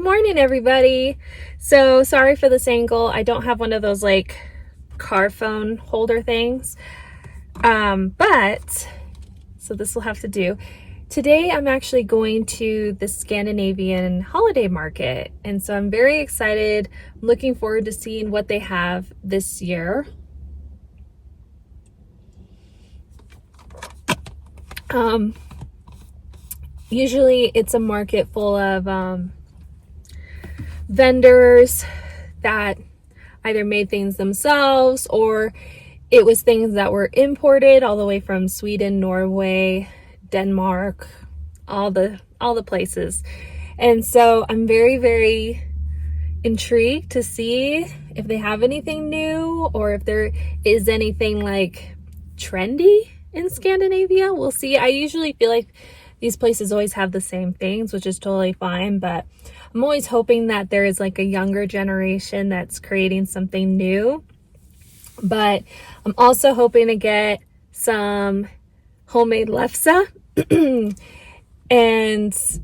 morning, everybody. So sorry for this angle. I don't have one of those like car phone holder things. But so this will have to do. Today I'm actually going to the Scandinavian holiday market, and so I'm very excited. I'm looking forward to seeing what they have this year. Usually it's a market full of vendors that either made things themselves or it was things that were imported all the way from Sweden, Norway, Denmark, all the places. And so I'm very intrigued to see if they have anything new or if there is anything like trendy in Scandinavia. We'll see. I usually feel like these places always have the same things, which is totally fine, but I'm always hoping that there is like a younger generation that's creating something new. But I'm also hoping to get some homemade lefse. And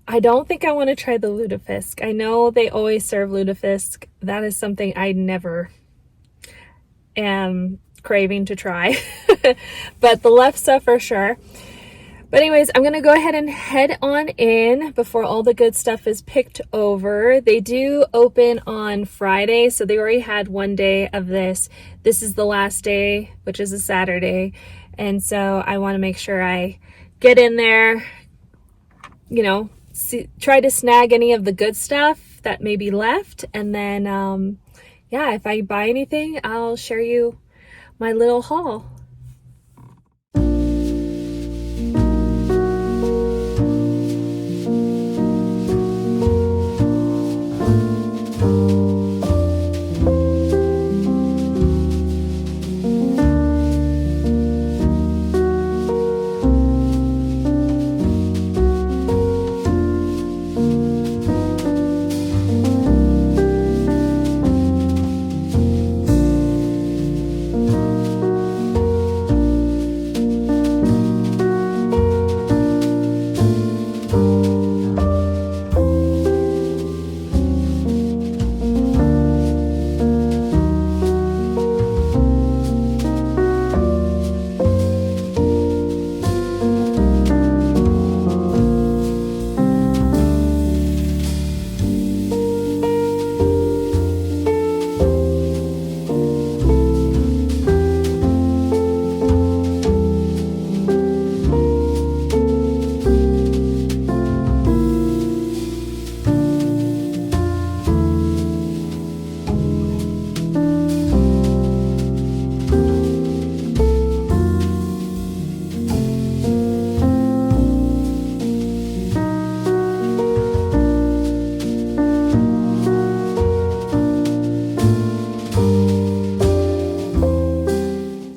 I don't think I want to try the lutefisk. I know they always serve lutefisk. That is something I never am craving to try. But the lefse for sure. But anyways, I'm going to go ahead and head on in before all the good stuff is picked over. They do open on Friday, so they already had one day of this. This is the last day, which is a Saturday. And so I want to make sure I get in there, try to snag any of the good stuff that may be left. And then, if I buy anything, I'll share you my little haul.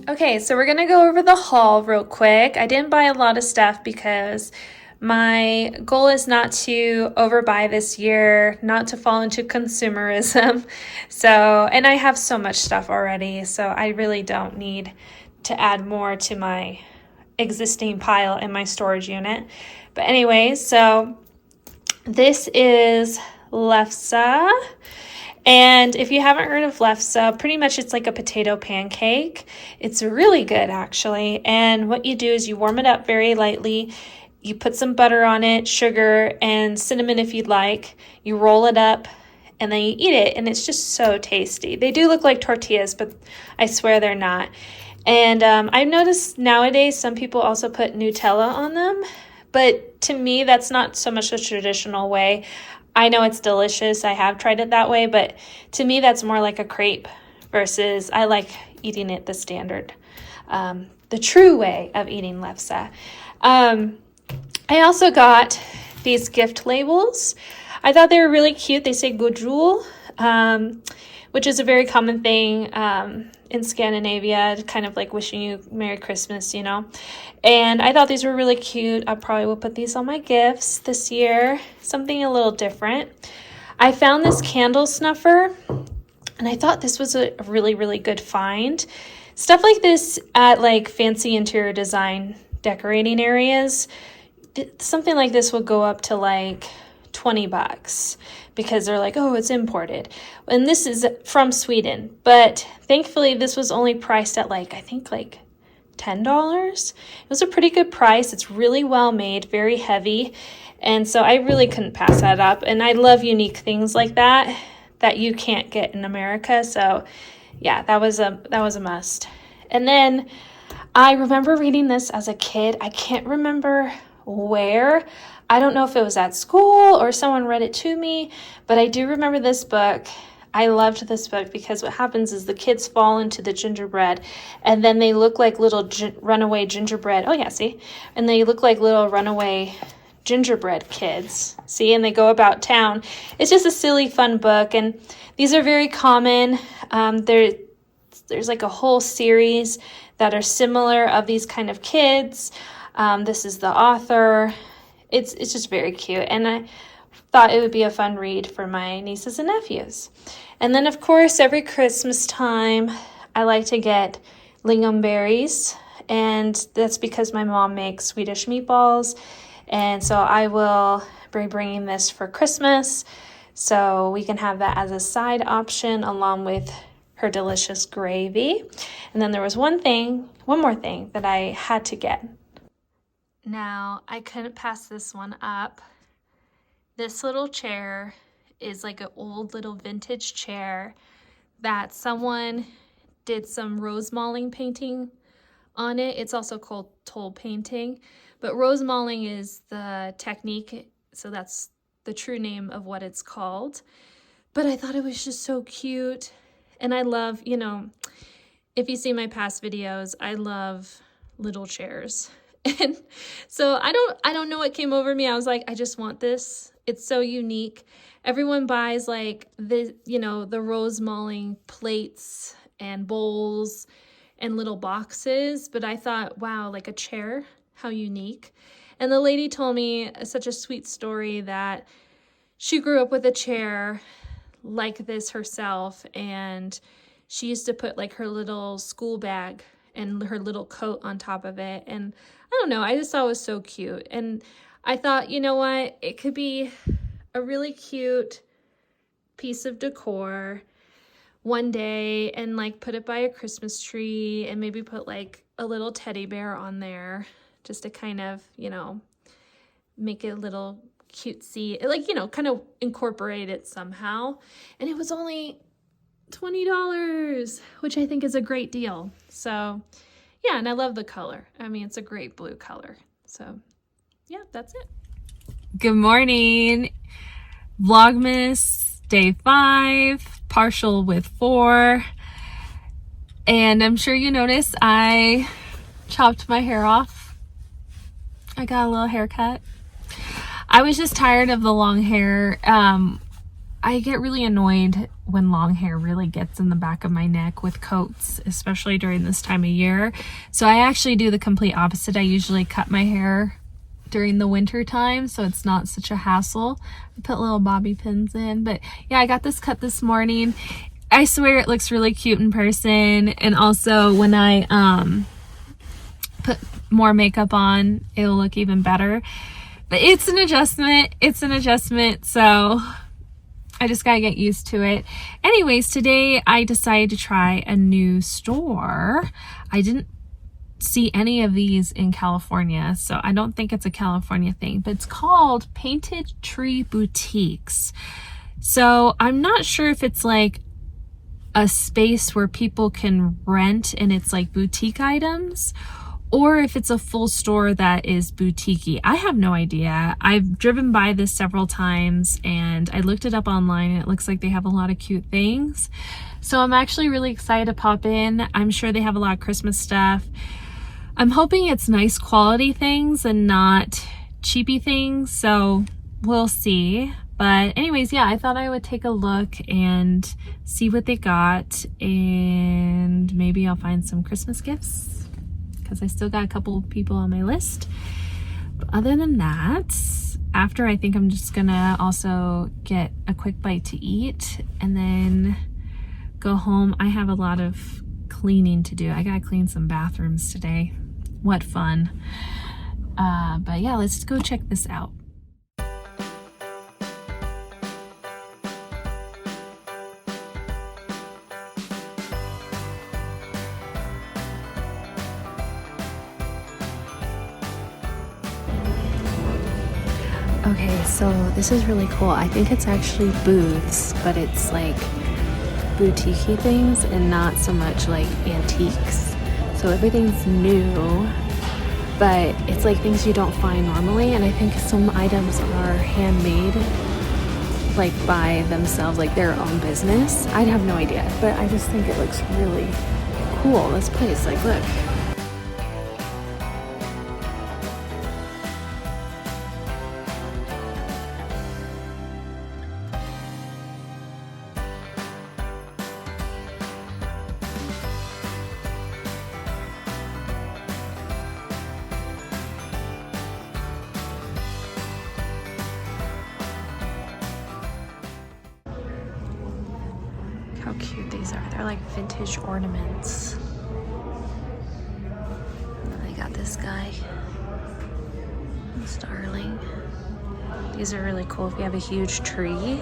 Okay, so we're going to go over the haul real quick. I didn't buy a lot of stuff because my goal is not to overbuy this year, not to fall into consumerism. And I have so much stuff already, so I really don't need to add more to my existing pile in my storage unit. But anyway, so this is lefse. And if you haven't heard of lefse, pretty much it's like a potato pancake. It's really good, actually. And what you do is you warm it up very lightly. You put some butter on it, sugar, and cinnamon if you'd like. You roll it up, and then you eat it, and it's just so tasty. They do look like tortillas, but I swear they're not. And I've noticed nowadays some people also put Nutella on them, but to me, that's not so much the traditional way. I know it's delicious. I have tried it that way, but to me, that's more like a crepe versus I like eating it the standard, the true way of eating lefse. I also got these gift labels. I thought they were really cute. They say God Jul, which is a very common thing in Scandinavia, kind of like wishing you Merry Christmas, And I thought these were really cute. I probably will put these on my gifts this year, something a little different. I found this candle snuffer, and I thought this was a really good find. Stuff like this at like fancy interior design decorating areas, something like this would go up to like $20 because they're like, oh, it's imported. And this is from Sweden. But thankfully, this was only priced at like, I think like $10. It was a pretty good price. It's really well made, very heavy. And so I really couldn't pass that up. And I love unique things like that you can't get in America. So yeah, that was a must. And then I remember reading this as a kid. I can't remember where. I don't know if it was at school or someone read it to me, but I do remember this book. I loved this book because what happens is the kids fall into the gingerbread and then they look like little runaway gingerbread. Oh yeah, see? And they look like little runaway gingerbread kids. See? And they go about town. It's just a silly, fun book. And these are very common. There's like a whole series that are similar of these kind of kids. This is the author. It's just very cute. And I thought it would be a fun read for my nieces and nephews. And then, of course, every Christmas time, I like to get lingonberries. And that's because my mom makes Swedish meatballs. And so I will be bringing this for Christmas. So we can have that as a side option along with her delicious gravy. And then there was one more thing that I had to get. Now, I couldn't pass this one up. This little chair is like an old little vintage chair that someone did some rose malling painting on it. It's also called toll painting, but rose malling is the technique, so that's the true name of what it's called. But I thought it was just so cute. And I love, if you see my past videos, I love little chairs. And so I don't know what came over me. I was like, I just want this. It's so unique. Everyone buys like the rose malling plates and bowls and little boxes. But I thought, wow, like a chair, how unique. And the lady told me such a sweet story that she grew up with a chair like this herself. And she used to put like her little school bag and her little coat on top of it. And I don't know, I just thought it was so cute. And I thought, you know what, it could be a really cute piece of decor one day and like put it by a Christmas tree and maybe put like a little teddy bear on there just to kind of, make it a little cutesy, like, kind of incorporate it somehow. And it was only $20, which I think is a great deal. So yeah, and I love the color. I mean, it's a great blue color. So yeah, that's it. Good morning. Vlogmas day 5, partial with 4. And I'm sure you noticed I chopped my hair off. I got a little haircut. I was just tired of the long hair. I get really annoyed when long hair really gets in the back of my neck with coats, especially during this time of year. So I actually do the complete opposite. I usually cut my hair during the winter time, so it's not such a hassle. I put little bobby pins in, but yeah, I got this cut this morning. I swear it looks really cute in person, and also when I put more makeup on, it'll look even better. But it's an adjustment, so I just gotta get used to it. Anyways, today I decided to try a new store. I didn't see any of these in California, so I don't think it's a California thing, but it's called Painted Tree Boutiques. So I'm not sure if it's like a space where people can rent and it's like boutique items, or if it's a full store that is boutique-y. I have no idea. I've driven by this several times and I looked it up online and it looks like they have a lot of cute things. So I'm actually really excited to pop in. I'm sure they have a lot of Christmas stuff. I'm hoping it's nice quality things and not cheapy things, so we'll see. But anyways, yeah, I thought I would take a look and see what they got, and maybe I'll find some Christmas gifts because I still got a couple people on my list. But other than that, after, I think I'm just gonna also get a quick bite to eat and then go home. I have a lot of cleaning to do. I gotta clean some bathrooms today. What fun. But yeah, let's go check this out. Okay, so this is really cool. I think it's actually booths, but it's like boutique-y things and not so much like antiques. So everything's new, but it's like things you don't find normally. And I think some items are handmade, like by themselves, like their own business. I'd have no idea, but I just think it looks really cool, this place. Like, look. How cute these are. They're like vintage ornaments. And then they got this guy, starling. These are really cool if you have a huge tree.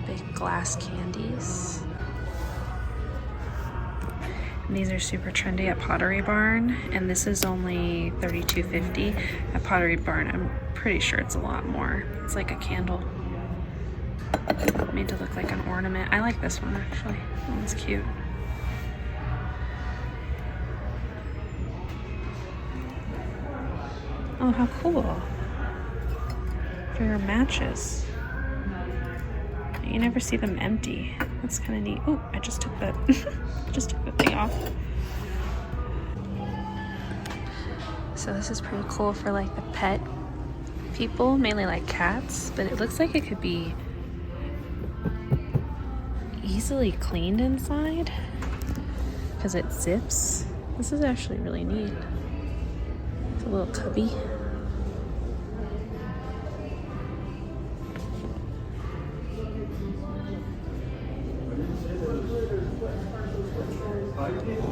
Big glass candies. And these are super trendy at Pottery Barn, and this is only $32.50 at Pottery Barn. I'm pretty sure it's a lot more. It's like a candle made to look like an ornament. I like this one actually. That one's cute. Oh, how cool. For your matches. You never see them empty. That's kind of neat. Oh, I just took that just took the thing off. So this is pretty cool for like the pet people, mainly like cats, but it looks like it could be easily cleaned inside because it zips. This is actually really neat. It's a little cubby.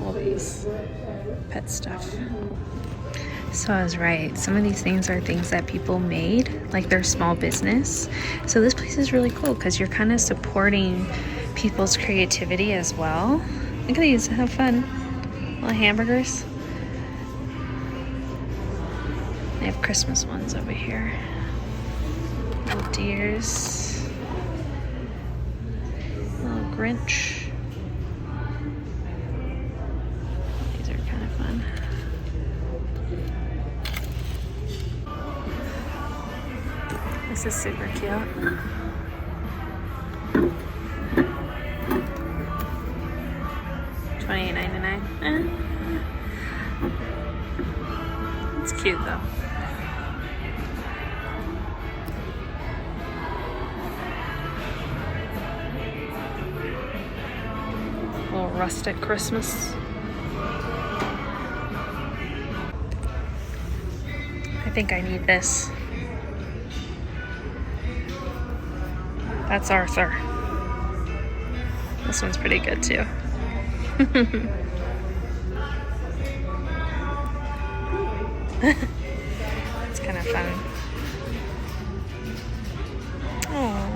All these pet stuff. So I was right. Some of these things are things that people made, like their small business. So this place is really cool because you're kind of supporting people's creativity as well. Look at these, have fun. Little hamburgers. They have Christmas ones over here. Little deers. Little Grinch. These are kind of fun. This is super cute. $28.99. It's cute though. A little rustic Christmas. I think I need this. That's Arthur. This one's pretty good too. It's kind of fun. Aww.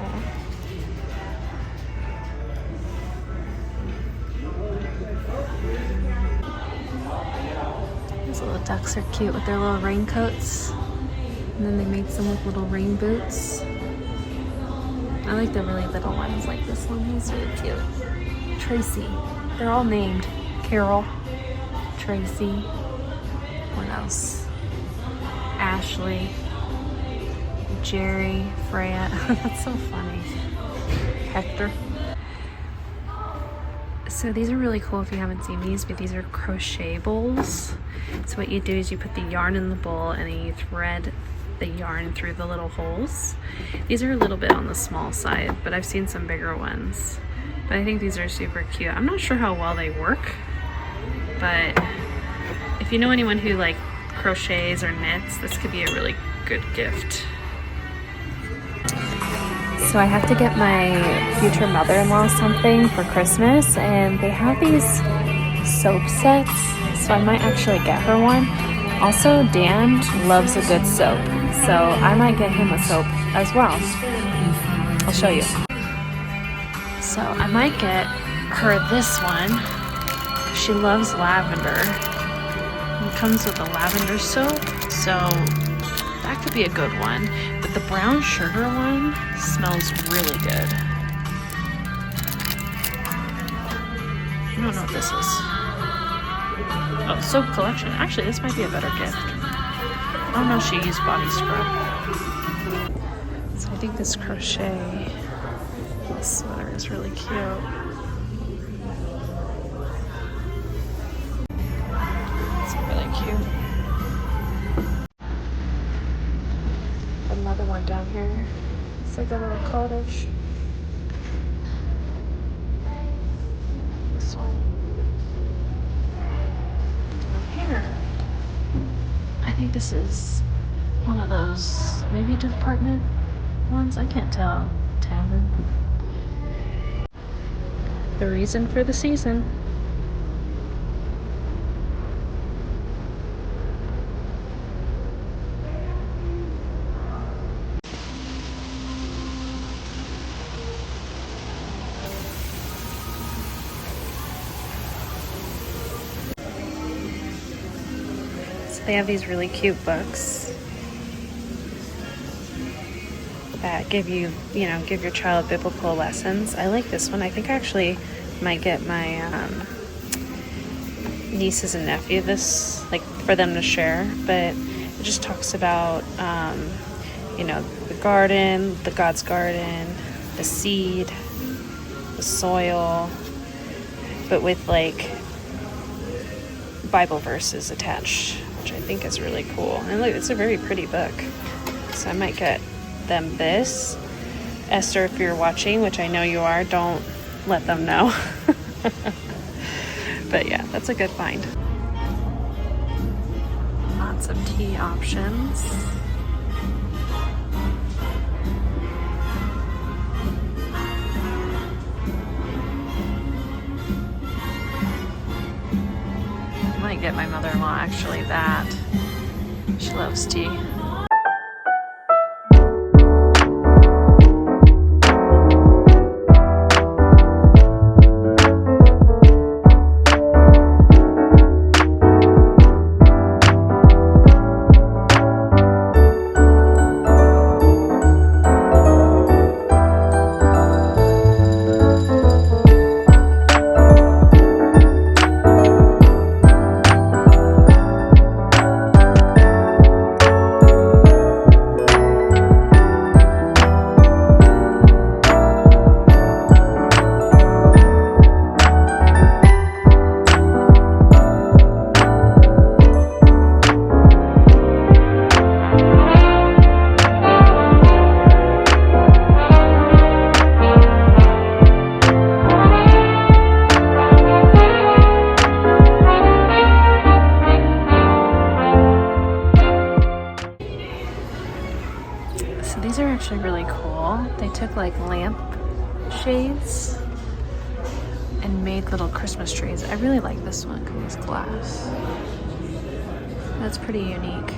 These little ducks are cute with their little raincoats. And then they made some with little rain boots. I like the really little ones like this one. He's really cute. Tracy. They're all named. Carol. Tracy. What else? Ashley. Jerry. Freya. That's so funny. Hector. So these are really cool if you haven't seen these, but these are crochet bowls. So what you do is you put the yarn in the bowl and then you thread the yarn through the little holes. These are a little bit on the small side, but I've seen some bigger ones. But I think these are super cute. I'm not sure how well they work, but if you know anyone who like crochets or knits, this could be a really good gift. So I have to get my future mother-in-law something for Christmas, and they have these soap sets, so I might actually get her one. Also, Dan loves a good soap, so I might get him a soap as well. I'll show you. So I might get her this one. She loves lavender. comes with a lavender soap, so that could be a good one. But the brown sugar one smells really good. I don't know what this is. Oh, soap collection. Actually, this might be a better gift. I don't know if she used body scrub. So I think this crochet sweater is really cute. It's really cute. Another one down here. It's like a little cottage. This one. Down here. I think this is one of those maybe department ones. I can't tell. Tavern. The reason for the season. They have these really cute books that give you, give your child biblical lessons. I like this one. I think I actually might get my nieces and nephew this, like, for them to share. But it just talks about, the garden, the God's garden, the seed, the soil, but with, like, Bible verses attached, which I think is really cool. And look, it's a very pretty book. So I might get them this. Esther, if you're watching, which I know you are, don't let them know. But yeah, that's a good find. Lots of tea options. I might get my mother-in-law actually that. She loves tea. These are actually really cool. They took like lamp shades and made little Christmas trees. I really like this one because it's glass. That's pretty unique.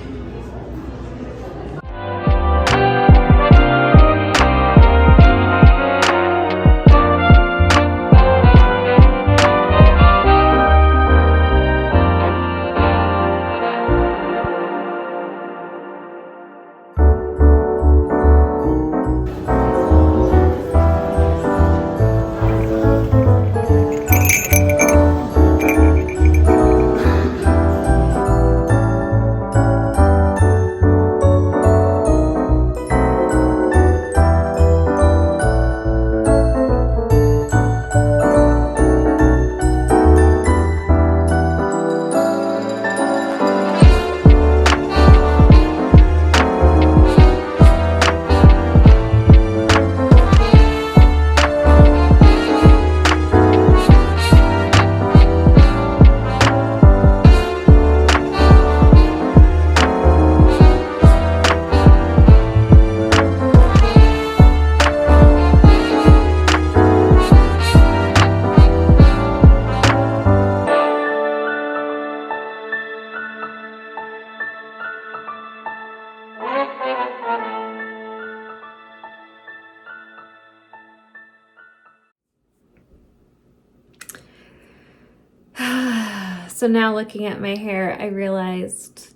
So now looking at my hair, I realized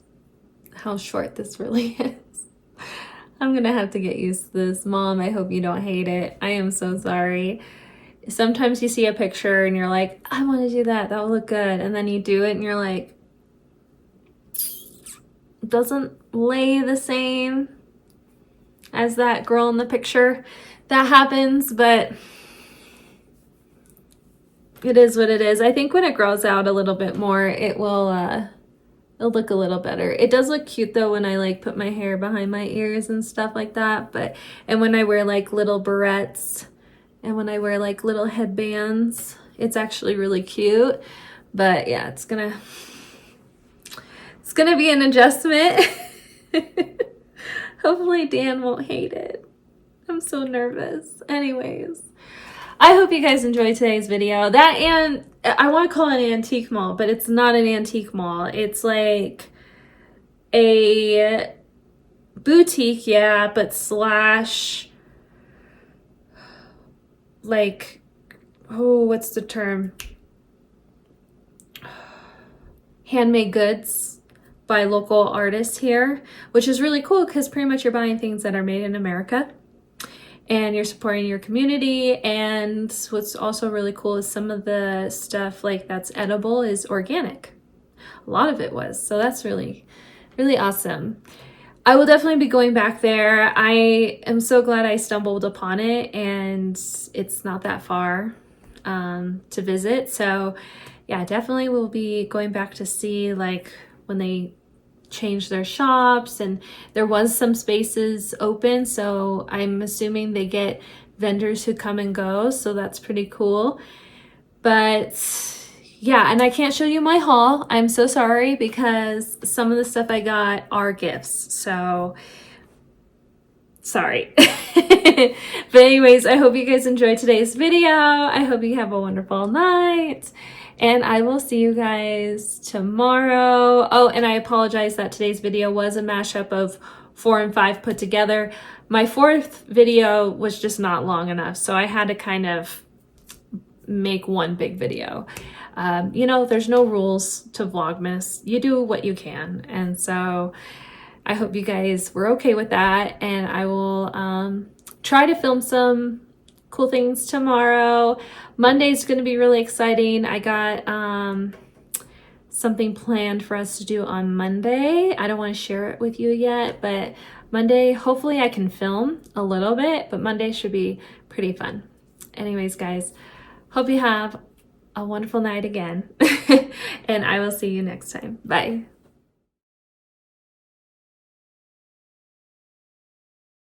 how short this really is. I'm gonna have to get used to this. Mom, I hope you don't hate it. I am so sorry. Sometimes you see a picture and you're like, I want to do that. That will look good. And then you do it and you're like, it doesn't lay the same as that girl in the picture. That happens, but it is what it is. I think when it grows out a little bit more, it will it'll look a little better. It does look cute though when I like put my hair behind my ears and stuff like that. And when I wear like little barrettes and when I wear like little headbands, it's actually really cute. But yeah, it's gonna be an adjustment. Hopefully Dan won't hate it. I'm so nervous. Anyways, I hope you guys enjoyed today's video. That, and I want to call it an antique mall, but it's not an antique mall. It's like a boutique, yeah, but slash like, oh, what's the term? Handmade goods by local artists here, which is really cool because pretty much you're buying things that are made in America and you're supporting your community. And what's also really cool is some of the stuff like that's edible is organic. A lot of it was. So that's really, really awesome. I will definitely be going back there. I am so glad I stumbled upon it and it's not that far to visit. So yeah, definitely will be going back to see like when they changed their shops, and there was some spaces open, so I'm assuming they get vendors who come and go, so that's pretty cool. But yeah, and I can't show you my haul. I'm so sorry because some of the stuff I got are gifts, so sorry. But anyways, I hope you guys enjoyed today's video. I hope you have a wonderful night. And I will see you guys tomorrow. Oh, and I apologize that today's video was a mashup of 4 and 5 put together. My 4th video was just not long enough, so I had to kind of make one big video. You know, there's no rules to Vlogmas. You do what you can. And so I hope you guys were okay with that. And I will try to film some cool things tomorrow. Monday's going to be really exciting. I got something planned for us to do on Monday. I don't want to share it with you yet, but Monday, hopefully I can film a little bit, but Monday should be pretty fun. Anyways, guys, hope you have a wonderful night again, and I will see you next time. Bye.